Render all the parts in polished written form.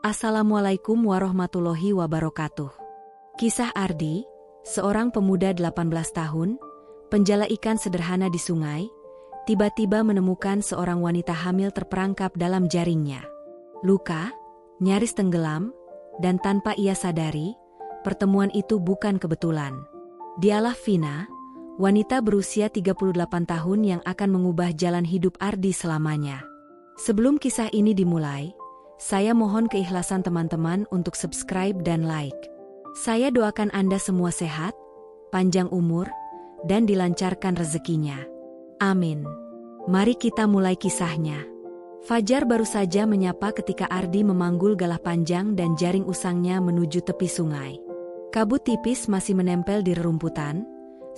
Assalamualaikum warahmatullahi wabarakatuh. Kisah Ardi, seorang pemuda 18 tahun, penjala ikan sederhana di sungai, tiba-tiba menemukan seorang wanita hamil terperangkap dalam jaringnya. Luka, nyaris tenggelam, dan tanpa ia sadari, pertemuan itu bukan kebetulan. Dialah Vina, wanita berusia 38 tahun yang akan mengubah jalan hidup Ardi selamanya. Sebelum kisah ini dimulai, saya mohon keikhlasan teman-teman untuk subscribe dan like. Saya doakan Anda semua sehat, panjang umur, dan dilancarkan rezekinya. Amin. Mari kita mulai kisahnya. Fajar baru saja menyapa ketika Ardi memanggul galah panjang dan jaring usangnya menuju tepi sungai. Kabut tipis masih menempel di rerumputan,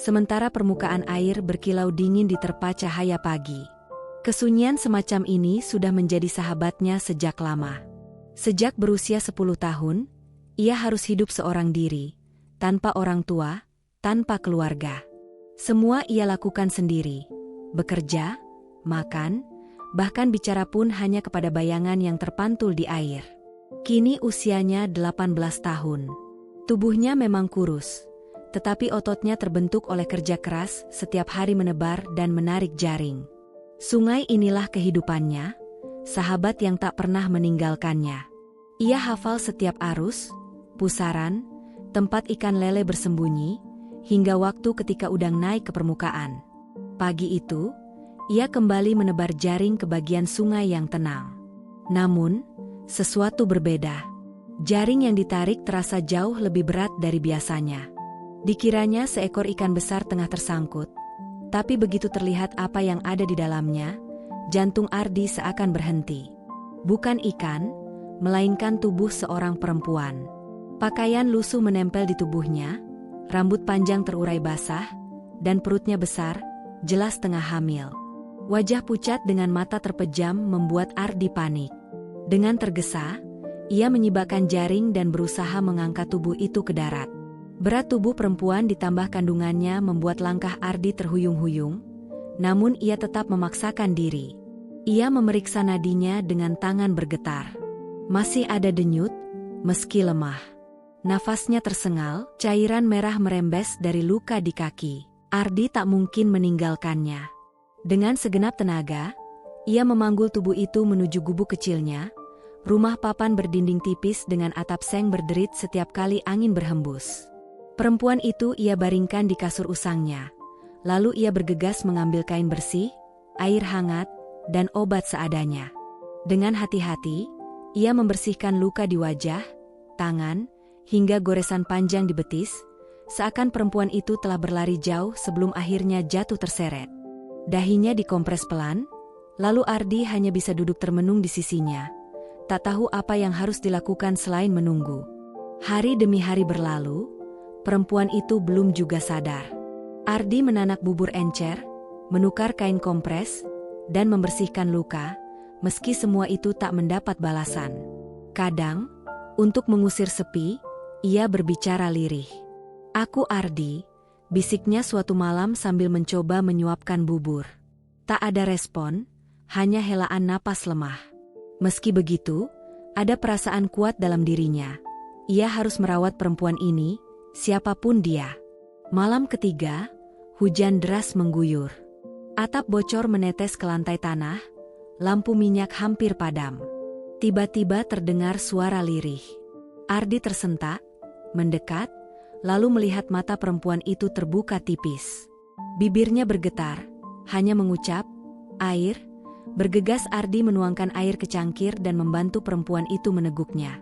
sementara permukaan air berkilau dingin diterpa cahaya pagi. Kesunyian semacam ini sudah menjadi sahabatnya sejak lama. Sejak berusia 10 tahun, ia harus hidup seorang diri, tanpa orang tua, tanpa keluarga. Semua ia lakukan sendiri, bekerja, makan, bahkan bicara pun hanya kepada bayangan yang terpantul di air. Kini usianya 18 tahun. Tubuhnya memang kurus, tetapi ototnya terbentuk oleh kerja keras setiap hari menebar dan menarik jaring. Sungai inilah kehidupannya, sahabat yang tak pernah meninggalkannya. Ia hafal setiap arus, pusaran, tempat ikan lele bersembunyi, hingga waktu ketika udang naik ke permukaan. Pagi itu, ia kembali menebar jaring ke bagian sungai yang tenang. Namun, sesuatu berbeda. Jaring yang ditarik terasa jauh lebih berat dari biasanya. Dikiranya seekor ikan besar tengah tersangkut, tapi begitu terlihat apa yang ada di dalamnya, jantung Ardi seakan berhenti. Bukan ikan, melainkan tubuh seorang perempuan. Pakaian lusuh menempel di tubuhnya, rambut panjang terurai basah, dan perutnya besar, jelas tengah hamil. Wajah pucat dengan mata terpejam membuat Ardi panik. Dengan tergesa, ia menyibakkan jaring dan berusaha mengangkat tubuh itu ke darat. Berat tubuh perempuan ditambah kandungannya membuat langkah Ardi terhuyung-huyung, namun ia tetap memaksakan diri. Ia memeriksa nadinya dengan tangan bergetar. Masih ada denyut, meski lemah. Nafasnya tersengal, cairan merah merembes dari luka di kaki. Ardi tak mungkin meninggalkannya. Dengan segenap tenaga, ia memanggul tubuh itu menuju gubuk kecilnya, rumah papan berdinding tipis dengan atap seng berderit setiap kali angin berhembus. Perempuan itu ia baringkan di kasur usangnya. Lalu ia bergegas mengambil kain bersih, air hangat, dan obat seadanya. Dengan hati-hati, ia membersihkan luka di wajah, tangan, hingga goresan panjang di betis, seakan perempuan itu telah berlari jauh sebelum akhirnya jatuh terseret. Dahinya dikompres pelan, lalu Ardi hanya bisa duduk termenung di sisinya, tak tahu apa yang harus dilakukan selain menunggu. Hari demi hari berlalu, perempuan itu belum juga sadar. Ardi menanak bubur encer, menukar kain kompres, dan membersihkan luka, meski semua itu tak mendapat balasan. Kadang, untuk mengusir sepi, ia berbicara lirih. "Aku Ardi," bisiknya suatu malam sambil mencoba menyuapkan bubur. Tak ada respon, hanya helaan napas lemah. Meski begitu, ada perasaan kuat dalam dirinya. Ia harus merawat perempuan ini, siapapun dia. Malam ketiga, hujan deras mengguyur. Atap bocor menetes ke lantai tanah, lampu minyak hampir padam. Tiba-tiba terdengar suara lirih. Ardi tersentak, mendekat, lalu melihat mata perempuan itu terbuka tipis. Bibirnya bergetar, hanya mengucap, "Air." Bergegas Ardi menuangkan air ke cangkir dan membantu perempuan itu meneguknya.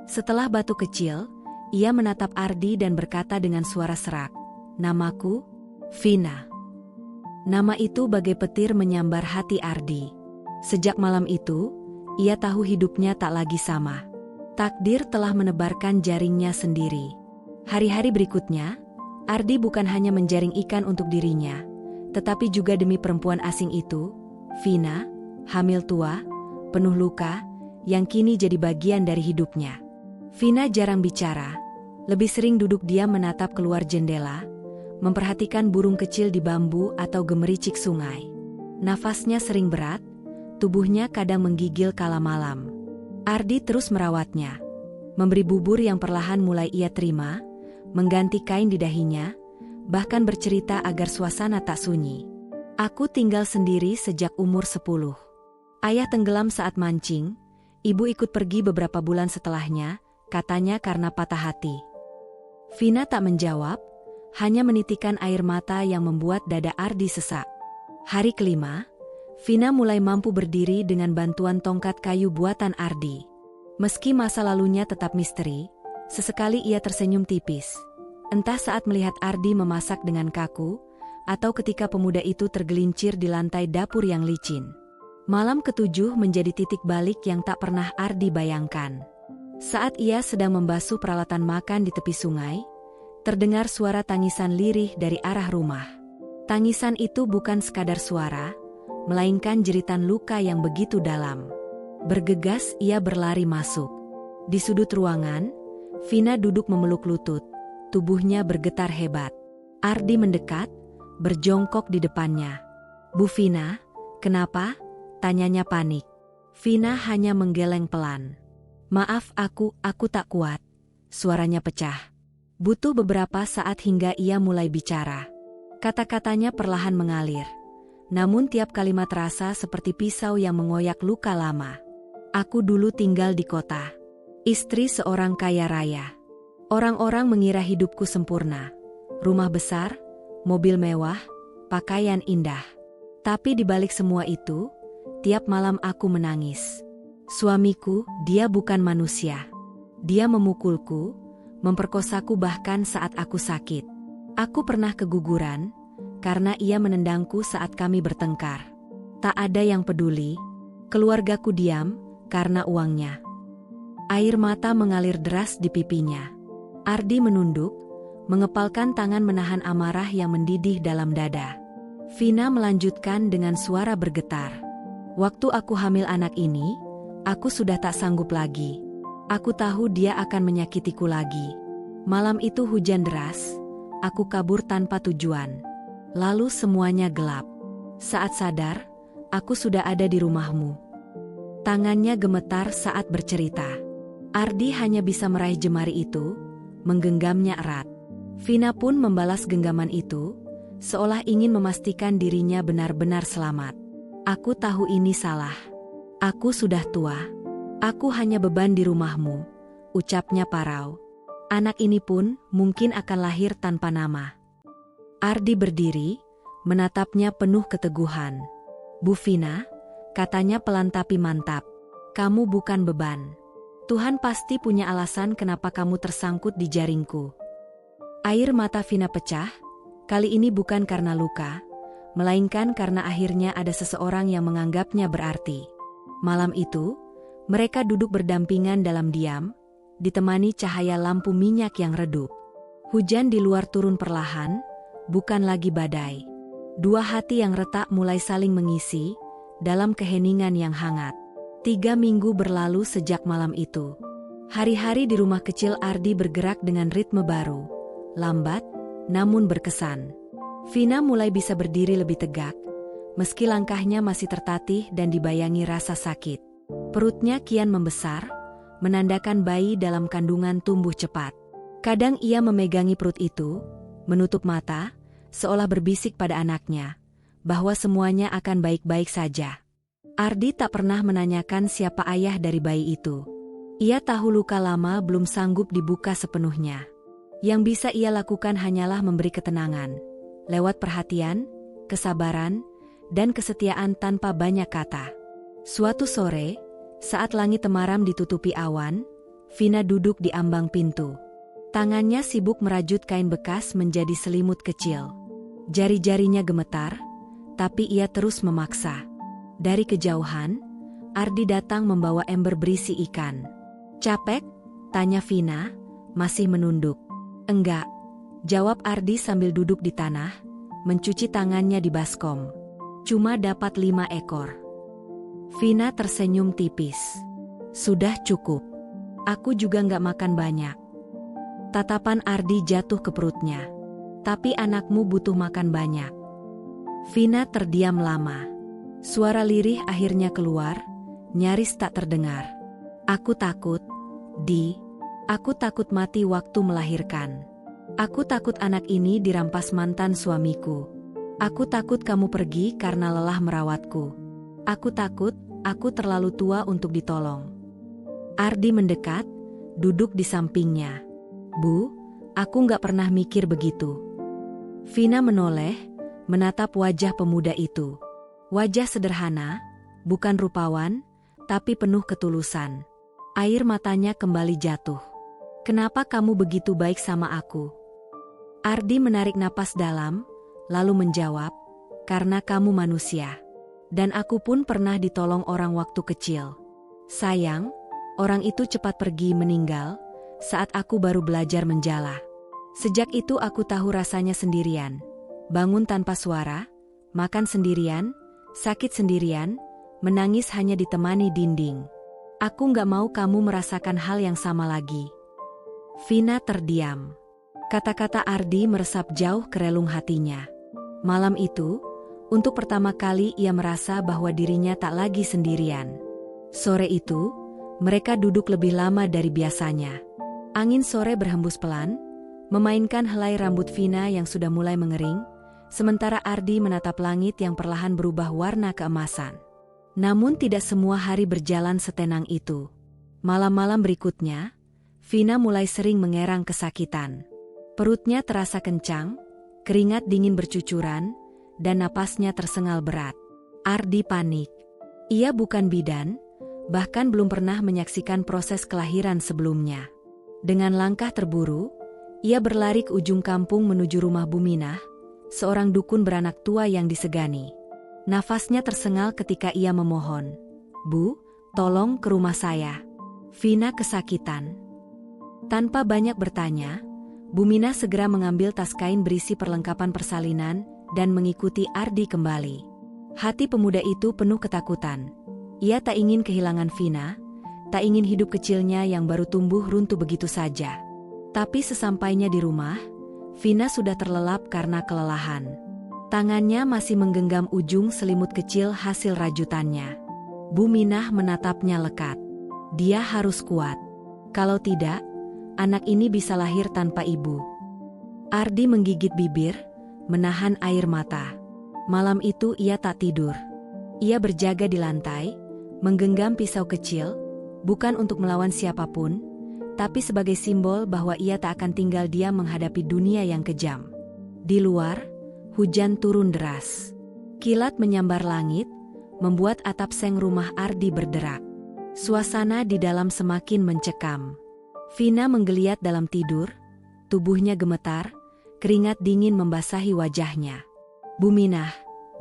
Setelah batu kecil, ia menatap Ardi dan berkata dengan suara serak, "Namaku, Vina." Nama itu bagai petir menyambar hati Ardi. Sejak malam itu, ia tahu hidupnya tak lagi sama. Takdir telah menebarkan jaringnya sendiri. Hari-hari berikutnya, Ardi bukan hanya menjaring ikan untuk dirinya, tetapi juga demi perempuan asing itu, Vina, hamil tua, penuh luka, yang kini jadi bagian dari hidupnya. Vina jarang bicara, lebih sering duduk diam menatap keluar jendela, memperhatikan burung kecil di bambu atau gemericik sungai. Nafasnya sering berat, tubuhnya kadang menggigil kala malam. Ardi terus merawatnya. Memberi bubur yang perlahan mulai ia terima, mengganti kain di dahinya, bahkan bercerita agar suasana tak sunyi. Aku tinggal sendiri sejak umur 10. Ayah tenggelam saat mancing, ibu ikut pergi beberapa bulan setelahnya, katanya karena patah hati. Vina tak menjawab, hanya menitikan air mata yang membuat dada Ardi sesak. Hari kelima, Vina mulai mampu berdiri dengan bantuan tongkat kayu buatan Ardi. Meski masa lalunya tetap misteri, sesekali ia tersenyum tipis. Entah saat melihat Ardi memasak dengan kaku, atau ketika pemuda itu tergelincir di lantai dapur yang licin. Malam ketujuh menjadi titik balik yang tak pernah Ardi bayangkan. Saat ia sedang membasuh peralatan makan di tepi sungai, terdengar suara tangisan lirih dari arah rumah. Tangisan itu bukan sekadar suara, melainkan jeritan luka yang begitu dalam. Bergegas ia berlari masuk. Di sudut ruangan, Vina duduk memeluk lutut, tubuhnya bergetar hebat. Ardi mendekat, berjongkok di depannya. "Bu Vina, kenapa?" tanyanya panik. Vina hanya menggeleng pelan. "Maaf aku tak kuat." Suaranya pecah. Butuh beberapa saat hingga ia mulai bicara. Kata-katanya perlahan mengalir. Namun tiap kalimat terasa seperti pisau yang mengoyak luka lama. "Aku dulu tinggal di kota. Istri seorang kaya raya. Orang-orang mengira hidupku sempurna. Rumah besar, mobil mewah, pakaian indah. Tapi di balik semua itu, tiap malam aku menangis. Suamiku, dia bukan manusia. Dia memukulku, memperkosaku bahkan saat aku sakit. Aku pernah keguguran, karena ia menendangku saat kami bertengkar. Tak ada yang peduli. Keluargaku diam, karena uangnya." Air mata mengalir deras di pipinya. Ardi menunduk, mengepalkan tangan menahan amarah yang mendidih dalam dada. Vina melanjutkan dengan suara bergetar. "Waktu aku hamil anak ini, aku sudah tak sanggup lagi. Aku tahu dia akan menyakitiku lagi. Malam itu hujan deras, aku kabur tanpa tujuan. Lalu semuanya gelap. Saat sadar, aku sudah ada di rumahmu." Tangannya gemetar saat bercerita. Ardi hanya bisa meraih jemari itu, menggenggamnya erat. Vina pun membalas genggaman itu, seolah ingin memastikan dirinya benar-benar selamat. "Aku tahu ini salah. Aku sudah tua. Aku hanya beban di rumahmu," ucapnya parau. "Anak ini pun mungkin akan lahir tanpa nama." Ardi berdiri, menatapnya penuh keteguhan. "Bu Vina," katanya pelan tapi mantap, "kamu bukan beban. Tuhan pasti punya alasan kenapa kamu tersangkut di jaringku." Air mata Vina pecah, kali ini bukan karena luka, melainkan karena akhirnya ada seseorang yang menganggapnya berarti. Malam itu, mereka duduk berdampingan dalam diam, ditemani cahaya lampu minyak yang redup. Hujan di luar turun perlahan, bukan lagi badai. Dua hati yang retak mulai saling mengisi, dalam keheningan yang hangat. 3 minggu berlalu sejak malam itu. Hari-hari di rumah kecil Ardi bergerak dengan ritme baru. Lambat, namun berkesan. Vina mulai bisa berdiri lebih tegak, meski langkahnya masih tertatih dan dibayangi rasa sakit. Perutnya kian membesar, menandakan bayi dalam kandungan tumbuh cepat. Kadang ia memegangi perut itu, menutup mata, seolah berbisik pada anaknya, bahwa semuanya akan baik-baik saja. Ardi tak pernah menanyakan siapa ayah dari bayi itu. Ia tahu luka lama belum sanggup dibuka sepenuhnya. Yang bisa ia lakukan hanyalah memberi ketenangan, lewat perhatian, kesabaran, dan kesetiaan tanpa banyak kata. Suatu sore, saat langit temaram ditutupi awan, Vina duduk di ambang pintu. Tangannya sibuk merajut kain bekas menjadi selimut kecil. Jari-jarinya gemetar, tapi ia terus memaksa. Dari kejauhan, Ardi datang membawa ember berisi ikan. "Capek?" tanya Vina, masih menunduk. "Enggak," jawab Ardi sambil duduk di tanah, mencuci tangannya di baskom. "Cuma dapat 5 ekor. Vina tersenyum tipis. "Sudah cukup. Aku juga nggak makan banyak." Tatapan Ardi jatuh ke perutnya. "Tapi anakmu butuh makan banyak." Vina terdiam lama. Suara lirih akhirnya keluar, nyaris tak terdengar. Aku takut, Di. Aku takut mati waktu melahirkan. Aku takut anak ini dirampas mantan suamiku. Aku takut kamu pergi karena lelah merawatku. Aku takut, aku terlalu tua untuk ditolong. Ardi mendekat, duduk di sampingnya. Bu, aku nggak pernah mikir begitu. Vina menoleh, menatap wajah pemuda itu. Wajah sederhana, bukan rupawan, tapi penuh ketulusan. Air matanya kembali jatuh. Kenapa kamu begitu baik sama aku? Ardi menarik napas dalam, lalu menjawab, karena kamu manusia. Dan aku pun pernah ditolong orang waktu kecil. Sayang, orang itu cepat pergi meninggal, saat aku baru belajar menjala. Sejak itu aku tahu rasanya sendirian. Bangun tanpa suara, makan sendirian, sakit sendirian, menangis hanya ditemani dinding. Aku nggak mau kamu merasakan hal yang sama lagi. Vina terdiam. Kata-kata Ardi meresap jauh ke relung hatinya. Malam itu, untuk pertama kali ia merasa bahwa dirinya tak lagi sendirian. Sore itu, mereka duduk lebih lama dari biasanya. Angin sore berhembus pelan, memainkan helai rambut Vina yang sudah mulai mengering, sementara Ardi menatap langit yang perlahan berubah warna keemasan. Namun tidak semua hari berjalan setenang itu. Malam-malam berikutnya, Vina mulai sering mengerang kesakitan. Perutnya terasa kencang, keringat dingin bercucuran, dan napasnya tersengal berat. Ardi panik. Ia bukan bidan, bahkan belum pernah menyaksikan proses kelahiran sebelumnya. Dengan langkah terburu, ia berlari ke ujung kampung menuju rumah Buminah, seorang dukun beranak tua yang disegani. Nafasnya tersengal ketika ia memohon, "Bu, tolong ke rumah saya." Vina kesakitan. Tanpa banyak bertanya, Buminah segera mengambil tas kain berisi perlengkapan persalinan dan mengikuti Ardi kembali. Hati pemuda itu penuh ketakutan. Ia tak ingin kehilangan Vina, tak ingin hidup kecilnya yang baru tumbuh runtuh begitu saja. Tapi sesampainya di rumah, Vina sudah terlelap karena kelelahan. Tangannya masih menggenggam ujung selimut kecil hasil rajutannya. Buminah menatapnya lekat. Dia harus kuat. Kalau tidak, anak ini bisa lahir tanpa ibu. Ardi menggigit bibir, menahan air mata. Malam itu ia tak tidur. Ia berjaga di lantai, menggenggam pisau kecil, bukan untuk melawan siapapun, tapi sebagai simbol bahwa ia tak akan tinggal diam menghadapi dunia yang kejam. Di luar, hujan turun deras. Kilat menyambar langit, membuat atap seng rumah Ardi berderak. Suasana di dalam semakin mencekam. Vina menggeliat dalam tidur, tubuhnya gemetar, keringat dingin membasahi wajahnya. "Buminah,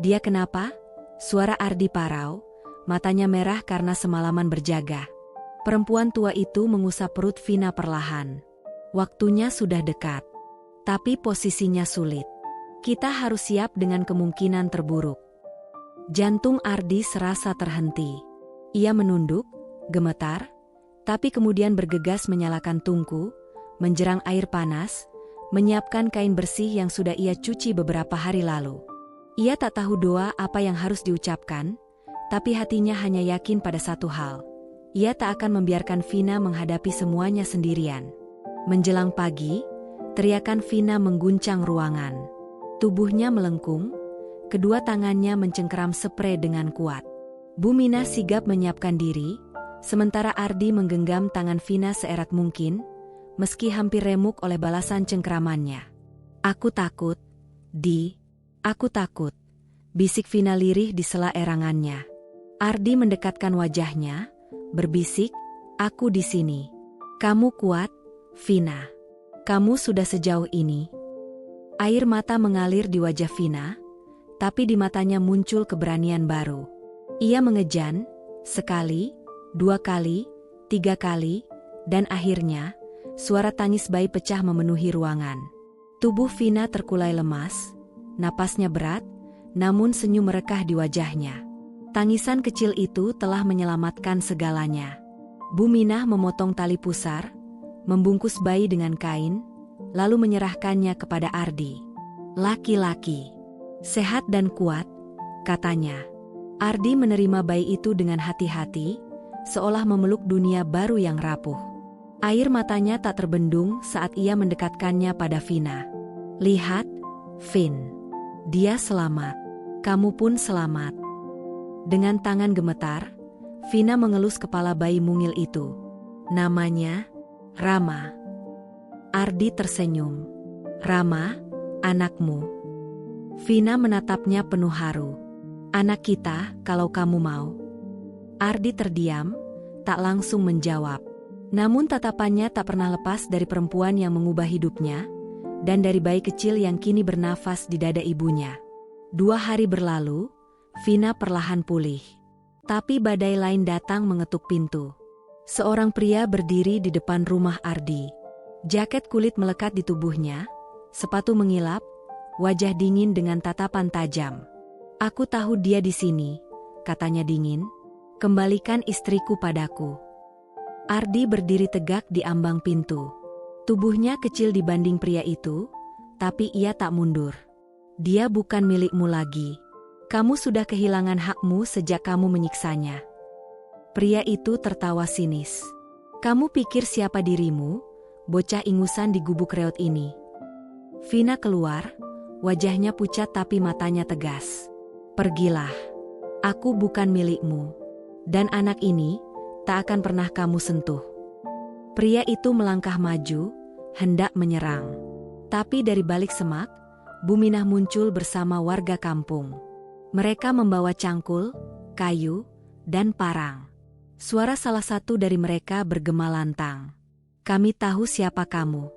dia kenapa?" Suara Ardi parau, matanya merah karena semalaman berjaga. Perempuan tua itu mengusap perut Vina perlahan. Waktunya sudah dekat. Tapi posisinya sulit. Kita harus siap dengan kemungkinan terburuk. Jantung Ardi serasa terhenti. Ia menunduk, gemetar, tapi kemudian bergegas menyalakan tungku, menjerang air panas, menyiapkan kain bersih yang sudah ia cuci beberapa hari lalu. Ia tak tahu doa apa yang harus diucapkan, tapi hatinya hanya yakin pada satu hal. Ia tak akan membiarkan Vina menghadapi semuanya sendirian. Menjelang pagi, teriakan Vina mengguncang ruangan. Tubuhnya melengkung, kedua tangannya mencengkeram sprei dengan kuat. Buminah sigap menyiapkan diri, sementara Ardi menggenggam tangan Vina seerat mungkin, meski hampir remuk oleh balasan cengkeramannya. "Aku takut, Di. Aku takut," bisik Vina lirih di sela erangannya. Ardi mendekatkan wajahnya, berbisik, "Aku di sini. Kamu kuat, Vina. Kamu sudah sejauh ini." Air mata mengalir di wajah Vina, tapi di matanya muncul keberanian baru. Ia mengejan, sekali, dua kali, tiga kali, dan akhirnya, suara tangis bayi pecah memenuhi ruangan. Tubuh Vina terkulai lemas, napasnya berat, namun senyum merekah di wajahnya. Tangisan kecil itu telah menyelamatkan segalanya. Buminah memotong tali pusar, membungkus bayi dengan kain, lalu menyerahkannya kepada Ardi. "Laki-laki, sehat dan kuat," katanya. Ardi menerima bayi itu dengan hati-hati, seolah memeluk dunia baru yang rapuh. Air matanya tak terbendung saat ia mendekatkannya pada Vina. "Lihat, Vin. Dia selamat. Kamu pun selamat." Dengan tangan gemetar, Vina mengelus kepala bayi mungil itu. "Namanya Rama." Ardi tersenyum. "Rama, anakmu." Vina menatapnya penuh haru. "Anak kita, kalau kamu mau." Ardi terdiam, tak langsung menjawab. Namun tatapannya tak pernah lepas dari perempuan yang mengubah hidupnya, dan dari bayi kecil yang kini bernafas di dada ibunya. 2 hari berlalu, Vina perlahan pulih. Tapi badai lain datang mengetuk pintu. Seorang pria berdiri di depan rumah Ardi. Jaket kulit melekat di tubuhnya, sepatu mengilap, wajah dingin dengan tatapan tajam. "Aku tahu dia di sini," katanya dingin. "Kembalikan istriku padaku." Ardi berdiri tegak di ambang pintu. Tubuhnya kecil dibanding pria itu, tapi ia tak mundur. "Dia bukan milikmu lagi. Kamu sudah kehilangan hakmu sejak kamu menyiksanya." Pria itu tertawa sinis. "Kamu pikir siapa dirimu, bocah ingusan di gubuk reot ini?" Vina keluar, wajahnya pucat tapi matanya tegas. "Pergilah. Aku bukan milikmu. Dan anak ini tak akan pernah kamu sentuh." Pria itu melangkah maju, hendak menyerang. Tapi dari balik semak, Buminah muncul bersama warga kampung. Mereka membawa cangkul, kayu, dan parang. Suara salah satu dari mereka bergema lantang. "Kami tahu siapa kamu.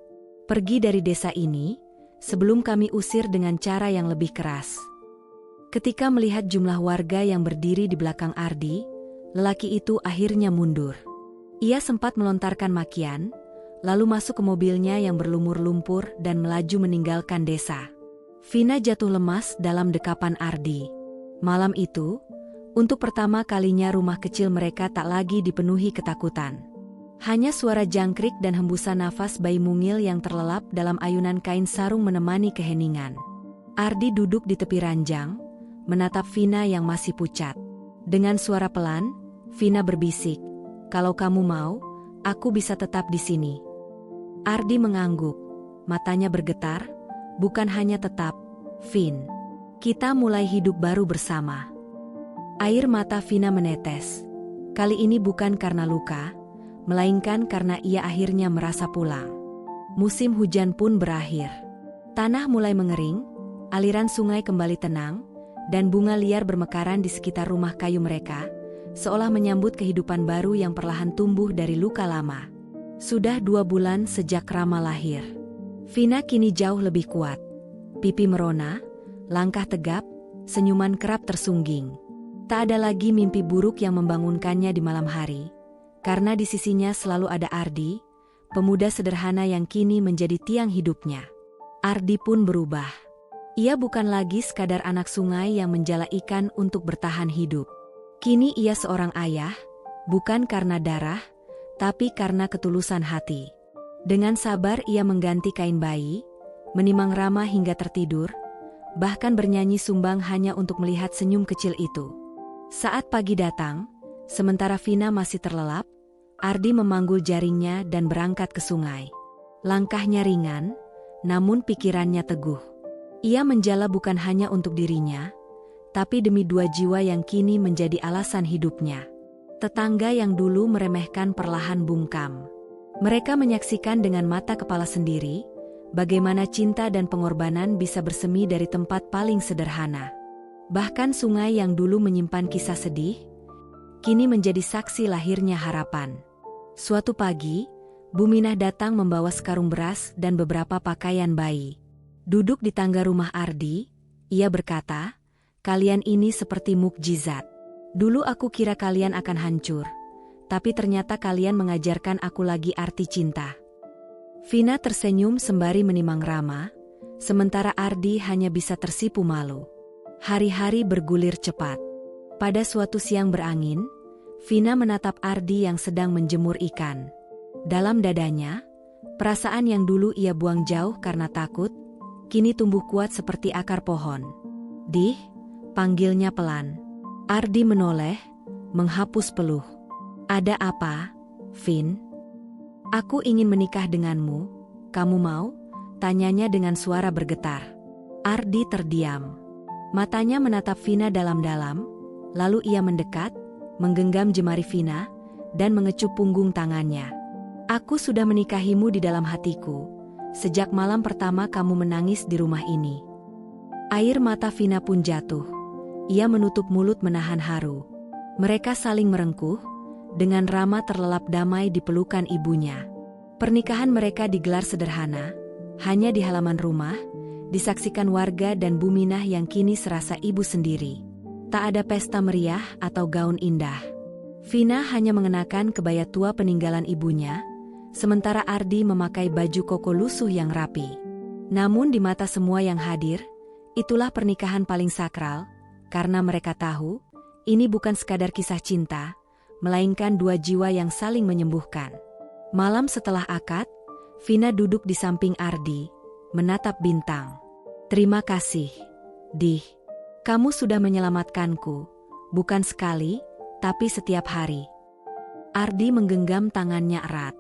Pergi dari desa ini, sebelum kami usir dengan cara yang lebih keras." Ketika melihat jumlah warga yang berdiri di belakang Ardi, lelaki itu akhirnya mundur. Ia sempat melontarkan makian, lalu masuk ke mobilnya yang berlumur lumpur dan melaju meninggalkan desa. Vina jatuh lemas dalam dekapan Ardi. Malam itu, untuk pertama kalinya rumah kecil mereka tak lagi dipenuhi ketakutan. Hanya suara jangkrik dan hembusan nafas bayi mungil yang terlelap dalam ayunan kain sarung menemani keheningan. Ardi duduk di tepi ranjang, menatap Vina yang masih pucat. Dengan suara pelan, Vina berbisik, "Kalau kamu mau, aku bisa tetap di sini." Ardi mengangguk, matanya bergetar. "Bukan hanya tetap, Vin. Kita mulai hidup baru bersama." Air mata Vina menetes. Kali ini bukan karena luka, melainkan karena ia akhirnya merasa pulang. Musim hujan pun berakhir. Tanah mulai mengering, aliran sungai kembali tenang, dan bunga liar bermekaran di sekitar rumah kayu mereka, seolah menyambut kehidupan baru yang perlahan tumbuh dari luka lama. Sudah 2 bulan sejak Rama lahir. Vina kini jauh lebih kuat. Pipi merona, langkah tegap, senyuman kerap tersungging. Tak ada lagi mimpi buruk yang membangunkannya di malam hari. Karena di sisinya selalu ada Ardi, pemuda sederhana yang kini menjadi tiang hidupnya. Ardi pun berubah. Ia bukan lagi sekadar anak sungai yang menjala ikan untuk bertahan hidup. Kini ia seorang ayah, bukan karena darah, tapi karena ketulusan hati. Dengan sabar ia mengganti kain bayi, menimang Rama hingga tertidur, bahkan bernyanyi sumbang hanya untuk melihat senyum kecil itu. Saat pagi datang, sementara Vina masih terlelap, Ardi memanggul jaringnya dan berangkat ke sungai. Langkahnya ringan, namun pikirannya teguh. Ia menjala bukan hanya untuk dirinya, tapi demi 2 jiwa yang kini menjadi alasan hidupnya. Tetangga yang dulu meremehkan perlahan bungkam. Mereka menyaksikan dengan mata kepala sendiri, bagaimana cinta dan pengorbanan bisa bersemi dari tempat paling sederhana. Bahkan sungai yang dulu menyimpan kisah sedih, kini menjadi saksi lahirnya harapan. Suatu pagi, Buminah datang membawa sekarung beras dan beberapa pakaian bayi. Duduk di tangga rumah Ardi, ia berkata, "Kalian ini seperti mukjizat. Dulu aku kira kalian akan hancur, tapi ternyata kalian mengajarkan aku lagi arti cinta." Vina tersenyum sembari menimang Rama, sementara Ardi hanya bisa tersipu malu. Hari-hari bergulir cepat. Pada suatu siang berangin, Vina menatap Ardi yang sedang menjemur ikan. Dalam dadanya, perasaan yang dulu ia buang jauh karena takut, kini tumbuh kuat seperti akar pohon. "Dih," panggilnya pelan. Ardi menoleh, menghapus peluh. Ada apa, Vin? Aku ingin menikah denganmu, kamu mau? Tanyanya dengan suara bergetar. Ardi terdiam. Matanya menatap Vina dalam-dalam, lalu ia mendekat, menggenggam jemari Vina, dan mengecup punggung tangannya. Aku sudah menikahimu di dalam hatiku, sejak malam pertama kamu menangis di rumah ini. Air mata Vina pun jatuh. Ia menutup mulut menahan haru. Mereka saling merengkuh, dengan Rama terlelap damai di pelukan ibunya. Pernikahan mereka digelar sederhana, hanya di halaman rumah, disaksikan warga dan Buminah yang kini serasa ibu sendiri. Tak ada pesta meriah atau gaun indah. Vina hanya mengenakan kebaya tua peninggalan ibunya, sementara Ardi memakai baju koko lusuh yang rapi. Namun di mata semua yang hadir, itulah pernikahan paling sakral, karena mereka tahu, ini bukan sekadar kisah cinta, melainkan dua jiwa yang saling menyembuhkan. Malam setelah akad, Vina duduk di samping Ardi, menatap bintang. Terima kasih, Dih. Kamu sudah menyelamatkanku, bukan sekali, tapi setiap hari. Ardi menggenggam tangannya erat.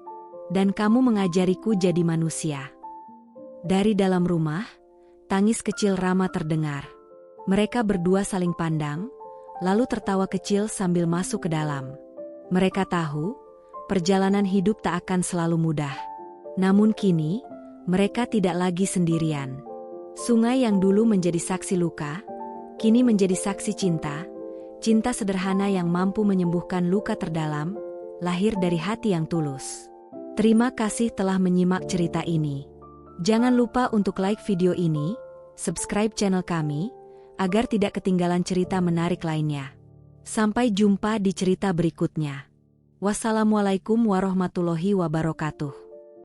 Dan kamu mengajariku jadi manusia. Dari dalam rumah, tangis kecil Rama terdengar. Mereka berdua saling pandang, lalu tertawa kecil sambil masuk ke dalam. Mereka tahu, perjalanan hidup tak akan selalu mudah. Namun kini, mereka tidak lagi sendirian. Sungai yang dulu menjadi saksi luka, kini menjadi saksi cinta. Cinta sederhana yang mampu menyembuhkan luka terdalam, lahir dari hati yang tulus. Terima kasih telah menyimak cerita ini. Jangan lupa untuk like video ini, subscribe channel kami, agar tidak ketinggalan cerita menarik lainnya. Sampai jumpa di cerita berikutnya. Wassalamualaikum warahmatullahi wabarakatuh.